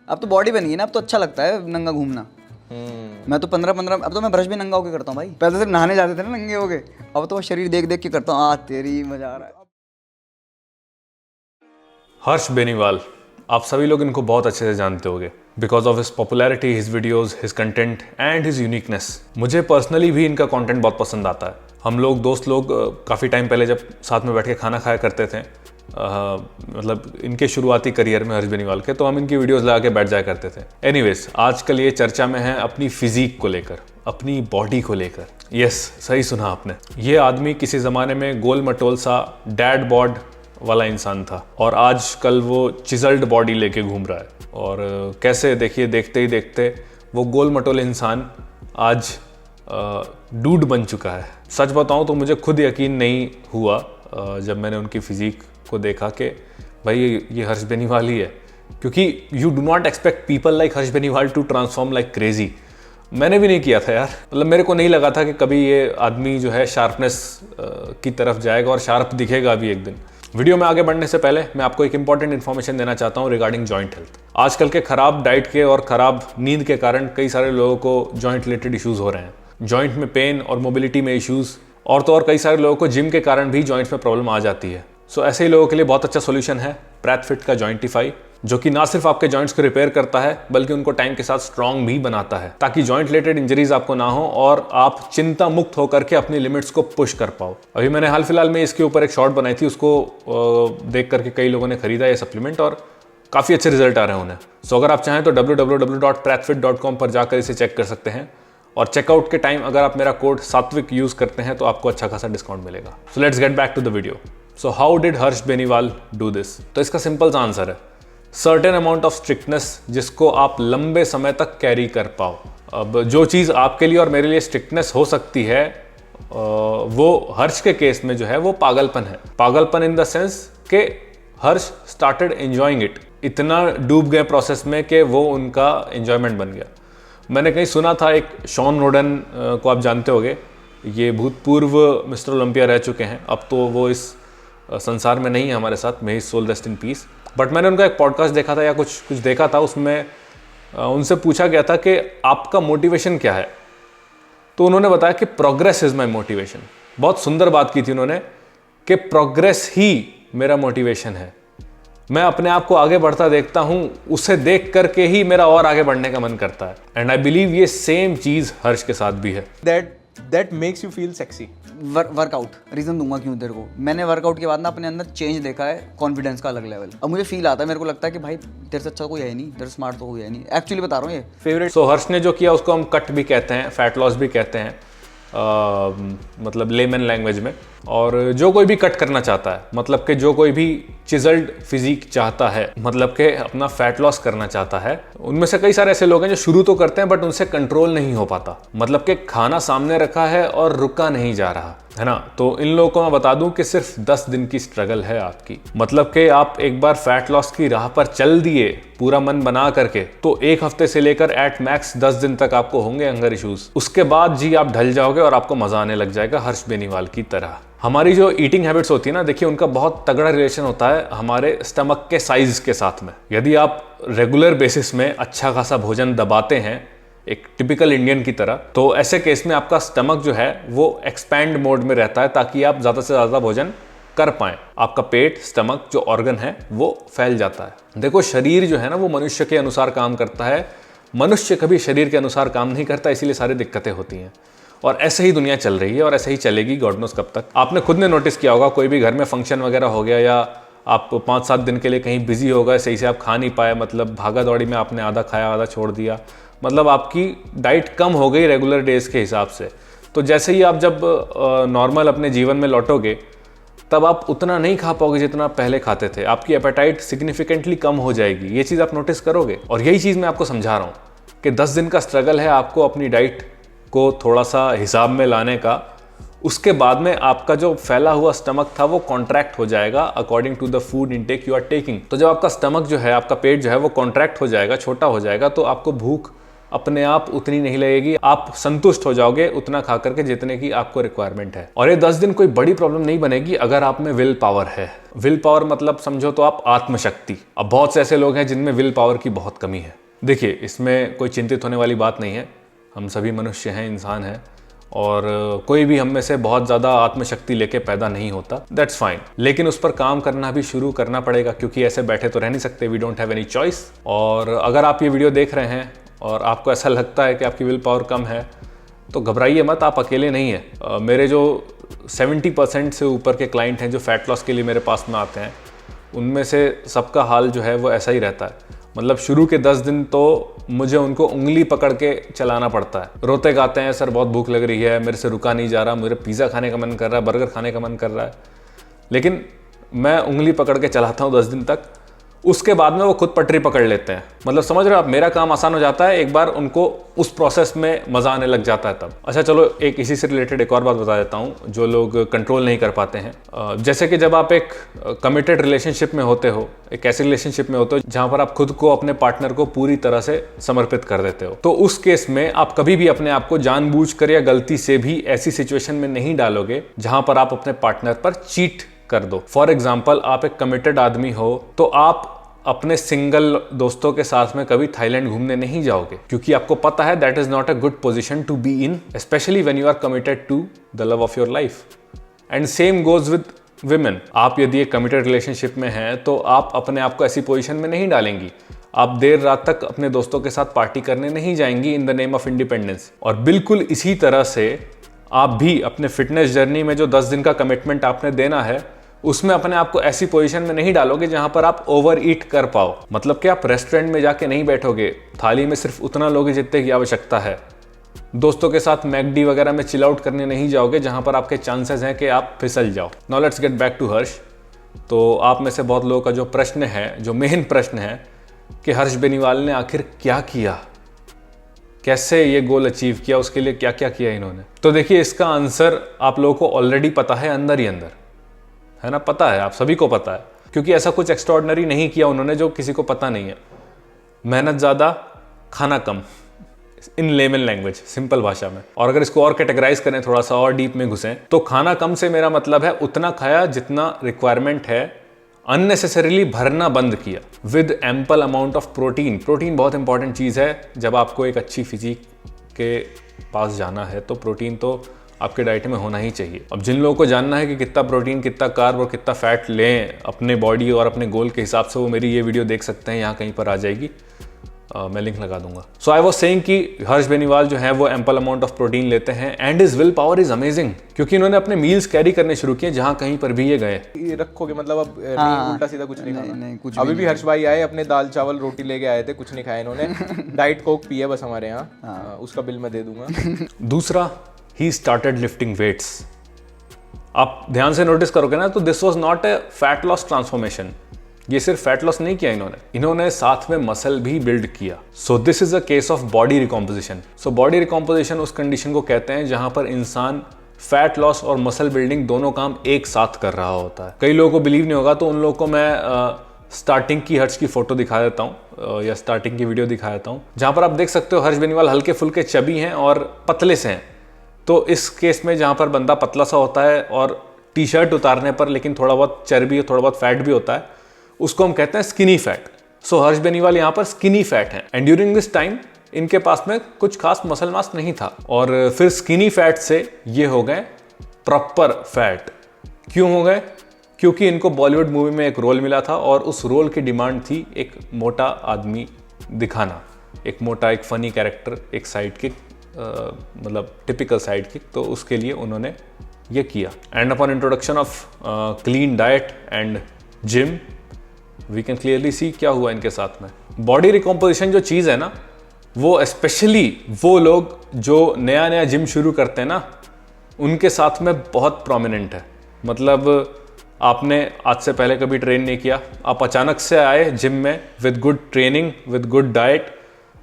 अब तो बॉडी बनी है ना, अब तो अच्छा लगता है नंगा घूमना। मैं तो 15 अब तो मैं ब्रश भी नंगा होके करता हूँ भाई। पहले सिर्फ नहाने जाते थे ना नंगे होके, अब तो मैं शरीर देख देख के करता हूँ। तेरी मजा आ रहा है। हर्ष बेनीवाल, आप सभी लोग इनको बहुत अच्छे से जानते होंगे because of his popularity, his videos, his content and his uniqueness. मुझे पर्सनली भी इनका कंटेंट बहुत पसंद आता है। हम लोग दोस्त लोग काफ़ी टाइम पहले जब साथ में बैठ के खाना खाया करते थे, मतलब इनके शुरुआती करियर में हर्ष बेनीवाल के, तो हम इनकी वीडियोस लगा के बैठ जाया करते थे। एनीवेज, आजकल ये चर्चा में है अपनी फिजिक को लेकर, अपनी बॉडी को लेकर। यस, सही सुना आपने। ये आदमी किसी ज़माने में गोल मटोल सा डैड बॉड वाला इंसान था और आजकल वो चिजल्ड बॉडी लेके घूम रहा है। और कैसे देखिए, देखते ही देखते वो गोल मटोल इंसान आज डूड बन चुका है। सच बताऊं तो मुझे खुद यकीन नहीं हुआ जब मैंने उनकी फिजिक को देखा कि भाई ये हर्ष बेनीवाल ही है, क्योंकि you do not expect people like Harsh Beniwal to transform like crazy. मैंने भी नहीं किया था यार, मतलब मेरे को नहीं लगा था कि कभी ये आदमी जो है शार्पनेस की तरफ जाएगा और शार्प दिखेगा भी एक दिन। वीडियो में आगे बढ़ने से पहले मैं आपको एक इंपॉर्टेंट इन्फॉर्मेशन देना चाहता हूं रिगार्डिंग जॉइंट हेल्थ। आजकल के खराब डाइट के और खराब नींद के कारण कई सारे लोगों को जॉइंट रिलेटेड इश्यूज हो रहे हैं। जॉइंट में पेन और मोबिलिटी में इश्यूज, और तो और कई सारे लोगों को जिम के कारण भी जॉइंट में प्रॉब्लम आ जाती है। सो ऐसे ही लोगों के लिए बहुत अच्छा सोल्यूशन है प्रैथफिट का जॉइंटिफाई, जो कि ना सिर्फ आपके जॉइंट्स को रिपेयर करता है बल्कि उनको टाइम के साथ स्ट्रांग भी बनाता है, ताकि जॉइंट रिलेटेड इंजरीज आपको ना हो और आप चिंता मुक्त होकर के अपनी लिमिट्स को पुश कर पाओ। अभी मैंने हाल फिलहाल में इसके ऊपर एक शॉर्ट बनाई थी, उसको देख करके कई लोगों ने खरीदा ये सप्लीमेंट और काफ़ी अच्छे रिजल्ट आ रहे हैं उन्हें। सो अगर आप चाहें तो www.prathfit.com पर जाकर इसे चेक कर सकते हैं, और चेकआउट के टाइम अगर आप मेरा कोड सात्विक यूज करते हैं तो आपको अच्छा खासा डिस्काउंट मिलेगा। So let's get back to the video. So how did Harsh Beniwal do this? तो इसका सिंपल सा आंसर है सर्टेन अमाउंट ऑफ स्ट्रिक्टनेस, जिसको आप लंबे समय तक कैरी कर पाओ। अब जो चीज़ आपके लिए और मेरे लिए स्ट्रिक्टनेस हो सकती है, वो हर्ष के केस में जो है वो पागलपन है। पागलपन इन द सेंस कि हर्ष स्टार्टेड एंजॉइंग इट, इतना डूब गए प्रोसेस में कि वो उनका एंजॉयमेंट बन गया। मैंने कहीं सुना था, एक शॉन रोडन को आप जानते होंगे, ये भूतपूर्व मिस्टर ओलंपिया रह चुके हैं, अब तो वो इस संसार में नहीं है हमारे साथ, may his soul rest in peace. But मैंने उनका एक पॉडकास्ट देखा था या कुछ देखा था, उसमें उनसे पूछा गया था कि आपका मोटिवेशन क्या है, तो उन्होंने बताया कि प्रोग्रेस इज माय मोटिवेशन। बहुत सुंदर बात की थी उन्होंने कि प्रोग्रेस ही मेरा मोटिवेशन है। मैं अपने आप को आगे बढ़ता देखता हूं, उसे देख करके ही मेरा और आगे बढ़ने का मन करता है। एंड आई बिलीव ये सेम चीज हर्ष के साथ भी है। That makes you feel sexy. Workout reason दूंगा क्यों तेरे को। मैंने वर्कआउट के बाद ना अपने अंदर चेंज देखा है, कॉन्फिडेंस का अलग लेवल। अब मुझे फील आता है, मेरे को लगता है कि भाई तेरे से अच्छा कोई है नहीं, तेरे स्मार्ट तो कोई है नहीं। एक्चुअली बता रहा हूँ ये फेवरेट। सो हर्ष ने जो किया उसको हम कट भी कहते हैं, फैट लॉस भी कहते हैं, मतलब लेमन लैंग्वेज में। और जो कोई भी कट करना चाहता है, मतलब कि जो कोई भी चिजल्ड फिजिक चाहता है, मतलब कि अपना फैट लॉस करना चाहता है, उनमें से कई सारे ऐसे लोग हैं जो शुरू तो करते हैं बट उनसे कंट्रोल नहीं हो पाता। मतलब कि खाना सामने रखा है और रुका नहीं जा रहा है ना। तो इन लोगों को मैं बता दूं कि सिर्फ 10 दिन की स्ट्रगल है आपकी। मतलब कि आप एक बार फैट लॉस की राह पर चल दिए पूरा मन बना करके, तो एक हफ्ते से लेकर एट मैक्स 10 दिन तक आपको होंगे हंगर इश्यूज। उसके बाद जी आप ढल जाओगे और आपको मजा आने लग जाएगा, हर्ष बेनीवाल की तरह। हमारी जो ईटिंग हैबिट्स होती है ना, देखिए उनका बहुत तगड़ा रिलेशन होता है हमारे स्टमक के साइज के साथ में। यदि आप रेगुलर बेसिस में अच्छा खासा भोजन दबाते हैं एक टिपिकल इंडियन की तरह, तो ऐसे केस में आपका स्टमक जो है वो एक्सपैंड मोड में रहता है, ताकि आप ज़्यादा से ज़्यादा भोजन कर पाएं। आपका पेट, स्टमक जो ऑर्गन है वो फैल जाता है। देखो शरीर जो है ना वो मनुष्य के अनुसार काम करता है, मनुष्य कभी शरीर के अनुसार काम नहीं करता, इसीलिए सारी दिक्कतें होती हैं। और ऐसे ही दुनिया चल रही है और ऐसे ही चलेगी गॉड नोस कब तक। आपने खुद ने नोटिस किया होगा, कोई भी घर में फंक्शन वगैरह हो गया या आप 5-7 दिन के लिए कहीं बिजी हो गए, सही से आप खा नहीं पाए, मतलब भागा दौड़ी में आपने आधा खाया आधा छोड़ दिया, मतलब आपकी डाइट कम हो गई रेगुलर डेज के हिसाब से। तो जैसे ही आप जब नॉर्मल अपने जीवन में लौटोगे, तब आप उतना नहीं खा पाओगे जितना आप पहले खाते थे। आपकी एपेटाइट सिग्निफिकेंटली कम हो जाएगी, ये चीज़ आप नोटिस करोगे। और यही चीज़ मैं आपको समझा रहा हूँ कि 10 दिन का स्ट्रगल है आपको अपनी डाइट को थोड़ा सा हिसाब में लाने का। उसके बाद में आपका जो फैला हुआ स्टमक था वो कॉन्ट्रैक्ट हो जाएगा according to the food intake you are taking. तो जब आपका स्टमक जो है, आपका पेट जो है वो कॉन्ट्रैक्ट हो जाएगा, छोटा हो जाएगा, तो आपको भूख अपने आप उतनी नहीं लगेगी, आप संतुष्ट हो जाओगे उतना खा करके जितने की आपको रिक्वायरमेंट है। और ये 10 दिन कोई बड़ी प्रॉब्लम नहीं बनेगी अगर आप में विल पावर है। विल पावर मतलब समझो तो आप आत्मशक्ति। अब बहुत से ऐसे लोग हैं जिनमें विल पावर की बहुत कमी है। देखिए, इसमें कोई चिंतित होने वाली बात नहीं है, हम सभी मनुष्य हैं, इंसान हैं, और कोई भी हम में से बहुत ज़्यादा आत्मशक्ति लेके पैदा नहीं होता, दैट्स फाइन। लेकिन उस पर काम करना भी शुरू करना पड़ेगा, क्योंकि ऐसे बैठे तो रह नहीं सकते, we don't have any choice. और अगर आप ये वीडियो देख रहे हैं और आपको ऐसा लगता है कि आपकी विल पावर कम है, तो घबराइए मत, आप अकेले नहीं हैं। मेरे जो 70% से ऊपर के क्लाइंट हैं जो फैट लॉस के लिए मेरे पास में आते हैं, उनमें से सबका हाल जो है वो ऐसा ही रहता है। मतलब शुरू के 10 दिन तो मुझे उनको उंगली पकड़ के चलाना पड़ता है। रोते गाते हैं, सर बहुत भूख लग रही है, मेरे से रुका नहीं जा रहा, मुझे पिज़्ज़ा खाने का मन कर रहा है, बर्गर खाने का मन कर रहा है, लेकिन मैं उंगली पकड़ के चलाता हूँ 10 दिन तक। उसके बाद में वो खुद पटरी पकड़ लेते हैं। मतलब समझ रहे हो आप, मेरा काम आसान हो जाता है एक बार उनको उस प्रोसेस में मजा आने लग जाता है तब। अच्छा चलो, एक इसी से रिलेटेड एक और बात बता देता हूँ जो लोग कंट्रोल नहीं कर पाते हैं। जैसे कि जब आप एक कमिटेड रिलेशनशिप में होते हो, एक ऐसे रिलेशनशिप में होते हो जहां पर आप खुद को, अपने पार्टनर को पूरी तरह से समर्पित कर देते हो, तो उस केस में आप कभी भी अपने आप को जानबूझकर या गलती से भी ऐसी सिचुएशन में नहीं डालोगे जहां पर आप अपने पार्टनर पर चीट कर दो। फॉर एग्जाम्पल, आप एक कमिटेड आदमी हो तो आप अपने सिंगल दोस्तों के साथ में कभी थाईलैंड घूमने नहीं जाओगे, क्योंकि आपको पता है that is not a good position to be in, especially when you are committed to the love of your life. And same goes with women. आप यदि एक कमिटेड रिलेशनशिप में हैं तो आप अपने आप को ऐसी पोजीशन में नहीं डालेंगी। आप देर रात तक अपने दोस्तों के साथ पार्टी करने नहीं जाएंगी in the name of independence. और बिल्कुल इसी तरह से आप भी अपने फिटनेस जर्नी में जो 10 दिन का कमिटमेंट आपने देना है, उसमें अपने आप को ऐसी पोजीशन में नहीं डालोगे जहां पर आप ओवर ईट कर पाओ। मतलब कि आप रेस्टोरेंट में जाके नहीं बैठोगे, थाली में सिर्फ उतना लोगे जितने की आवश्यकता है। दोस्तों के साथ मैकडी वगैरह में चिल आउट करने नहीं जाओगे जहां पर आपके चांसेस हैं कि आप फिसल जाओ। Now let's get back to Harsh. तो आप में से बहुत लोगों का जो प्रश्न है, जो मेन प्रश्न है कि हर्ष बेनीवाल ने आखिर क्या किया, कैसे ये गोल अचीव किया, उसके लिए क्या क्या किया इन्होंने। तो देखिए, इसका आंसर आप लोगों को ऑलरेडी पता है, अंदर ही अंदर है ना, पता है, आप सभी को पता है, क्योंकि ऐसा कुछ एक्स्ट्रॉर्डिनरी नहीं किया उन्होंने जो किसी को पता नहीं है। मेहनत ज़्यादा, खाना कम, इन लेमन लैंग्वेज, सिंपल भाषा में। और अगर इसको और कैटेगराइज करें, थोड़ा सा और डीप में घुसें, तो खाना कम से मेरा मतलब है उतना खाया जितना रिक्वायरमेंट है, अननेसेसरीली भरना बंद किया, with ample amount of protein. Protein बहुत इंपॉर्टेंट चीज़ है जब आपको एक अच्छी फिजिक के पास जाना है, तो प्रोटीन तो आपके डाइट में होना ही चाहिए। अब जिन लोगों को जानना है कि कितना प्रोटीन, कितना कार्ब और कितना फैट लें अपने बॉडी और अपने गोल के हिसाब से, वो मेरी ये वीडियो देख सकते हैं, यहाँ कहीं पर आ जाएगी, मैं लिंक लगा दूंगा। सो आई वाज सेइंग कि हर्ष बेनीवाल जो है वो एम्पल अमाउंट ऑफ प्रोटीन लेते हैं and his will power is amazing, क्योंकि इन्होंने अपने मील्स कैरी करने शुरू किए जहां कहीं पर भी ये गए। ये रखोगे मतलब अब नहीं, उल्टा सीधा कुछ नहीं खाना। नहीं, कुछ अभी भी हर्ष भाई आए, अपने दाल चावल रोटी लेके आए थे, कुछ नहीं खाया इन्होंने। डाइट कोक पिए बस हमारे यहाँ, उसका बिल मैं दे दूंगा। दूसरा, ही स्टार्टेड लिफ्टिंग वेट्स। आप ध्यान से नोटिस करोगे ना, तो this was not a fat loss transformation. ये सिर्फ फैट लॉस नहीं किया इन्होंने साथ में मसल भी बिल्ड किया। So this is a case of body recomposition. So body recomposition उस कंडीशन को कहते हैं जहां पर इंसान फैट लॉस और मसल बिल्डिंग दोनों काम एक साथ कर रहा होता है। कई लोगों को बिलीव नहीं होगा, तो उन लोगों को मैं स्टार्टिंग की हर्ष की फोटो दिखा देता हूँ, या स्टार्टिंग की वीडियो दिखा देता हूँ, जहां पर आप देख सकते हो हर्ष बेनीवाल हल्के फुल्के चबी हैं और पतले से हैं। तो इस केस में जहां पर बंदा पतला सा होता है और टी शर्ट उतारने पर लेकिन थोड़ा बहुत चर्बी, थोड़ा बहुत फैट भी होता है, उसको हम कहते हैं स्किनी फैट। सो हर्ष बेनीवाल यहाँ पर स्किनी फैट है, एंड ड्यूरिंग दिस टाइम इनके पास में कुछ खास मसल मास नहीं था, और फिर स्किनी फैट से ये हो गए प्रॉपर फैट। क्यों हो गए? क्योंकि इनको बॉलीवुड मूवी में एक रोल मिला था और उस रोल की डिमांड थी एक मोटा आदमी दिखाना, एक मोटा, एक फनी कैरेक्टर, एक साइड किक, मतलब टिपिकल साइड किक। तो उसके लिए उन्होंने ये किया। And upon introduction of clean diet and gym, we can clearly see क्या हुआ इनके साथ में। बॉडी रिकॉम्पोजिशन जो चीज़ है ना, वो स्पेशली वो लोग जो नया नया जिम शुरू करते हैं ना, उनके साथ में बहुत प्रोमिनेंट है। मतलब आपने आज से पहले कभी ट्रेन नहीं किया, आप अचानक से आए जिम में with good training, with good diet,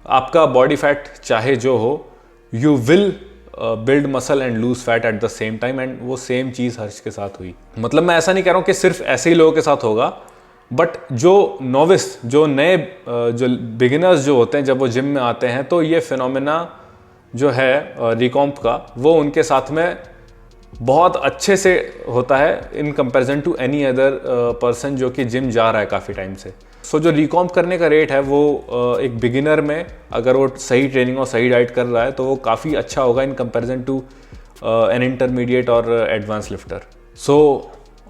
आपका बॉडी फैट चाहे जो हो, you will build muscle and loose fat at the same time. And वो सेम चीज़ हर्ष के साथ हुई। मतलब मैं ऐसा नहीं कह रहा हूँ कि सिर्फ ऐसे ही लोगों के साथ होगा, बट जो नोविस, जो नए जो बिगिनर्स जो होते हैं, जब वो जिम में आते हैं तो ये फिनोमेना जो है रिकॉम्प का, वो उनके साथ में बहुत अच्छे से होता है in comparison to any other person जो कि जिम जा रहा है काफ़ी टाइम से। सो जो रिकॉम्प करने का रेट है वो एक बिगिनर में अगर वो सही ट्रेनिंग और सही डाइट कर रहा है तो वो काफ़ी अच्छा होगा in comparison to an intermediate और advance lifter. So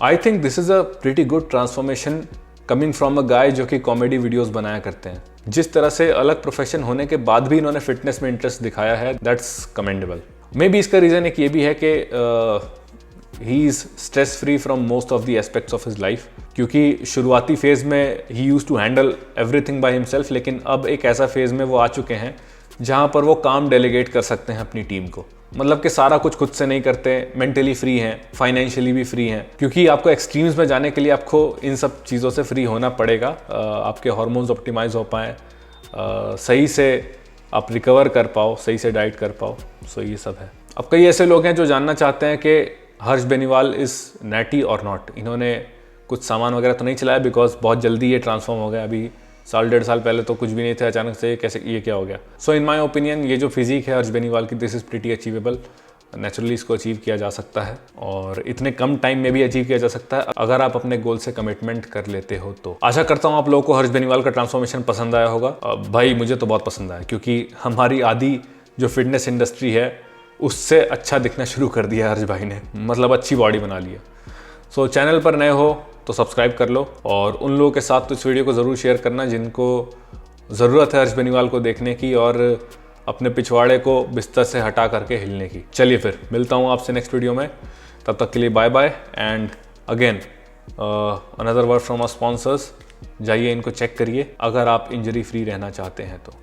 I think this is a pretty good transformation coming from a guy जो कि कॉमेडी वीडियोस बनाया करते हैं। जिस तरह से अलग प्रोफेशन होने के बाद भी इन्होंने फिटनेस में इंटरेस्ट दिखाया है, दैट्स कमेंडेबल। मे बी इसका रीज़न एक ये भी है कि he is stress free from most of the aspects of his life, क्योंकि शुरुआती फेज़ में he use to handle everything by himself, लेकिन अब एक ऐसा फेज़ में वो आ चुके हैं जहाँ पर वो काम डेलीगेट कर सकते हैं अपनी टीम को। मतलब कि सारा कुछ खुद से नहीं करते, मेंटली फ्री हैं, फाइनेंशियली भी फ्री हैं, क्योंकि आपको एक्सट्रीम्स में जाने के लिए आपको इन सब चीज़ों से फ्री होना पड़ेगा। आपके हार्मोन्स ऑप्टिमाइज हो पाएँ, सही से आप रिकवर कर पाओ, सही से डाइट कर पाओ। सो ये सब है। अब कई ऐसे लोग हैं जो जानना चाहते हैं कि हर्ष बेनीवाल इज़ नैटी और नॉट। इन्होंने कुछ सामान वगैरह तो नहीं चलाया बिकॉज बहुत जल्दी ये ट्रांसफॉर्म हो गया। अभी साल डेढ़ साल पहले तो कुछ भी नहीं थे, अचानक से कैसे ये क्या हो गया। सो इन माय ओपिनियन ये जो फिजिक है हर्ष बेनीवाल की, this is pretty achievable. Naturally इसको अचीव किया जा सकता है और इतने कम टाइम में भी अचीव किया जा सकता है अगर आप अपने गोल से कमिटमेंट कर लेते हो तो। आशा करता हूँ आप लोगों को हर्ष बेनीवाल का ट्रांसफॉर्मेशन पसंद आया होगा। भाई मुझे तो बहुत पसंद आया, क्योंकि हमारी आधी जो फिटनेस इंडस्ट्री है उससे अच्छा दिखना शुरू कर दिया हर्ष भाई ने, मतलब अच्छी बॉडी बना लिया। सो चैनल पर नए हो तो सब्सक्राइब कर लो और उन लोगों के साथ तो इस वीडियो को ज़रूर शेयर करना जिनको ज़रूरत है हर्ष बेनीवाल को देखने की और अपने पिछवाड़े को बिस्तर से हटा करके हिलने की। चलिए फिर मिलता हूँ आपसे नेक्स्ट वीडियो में, तब तक के लिए bye bye. And again another word from our sponsors, जाइए इनको चेक करिए अगर आप इंजरी फ्री रहना चाहते हैं तो।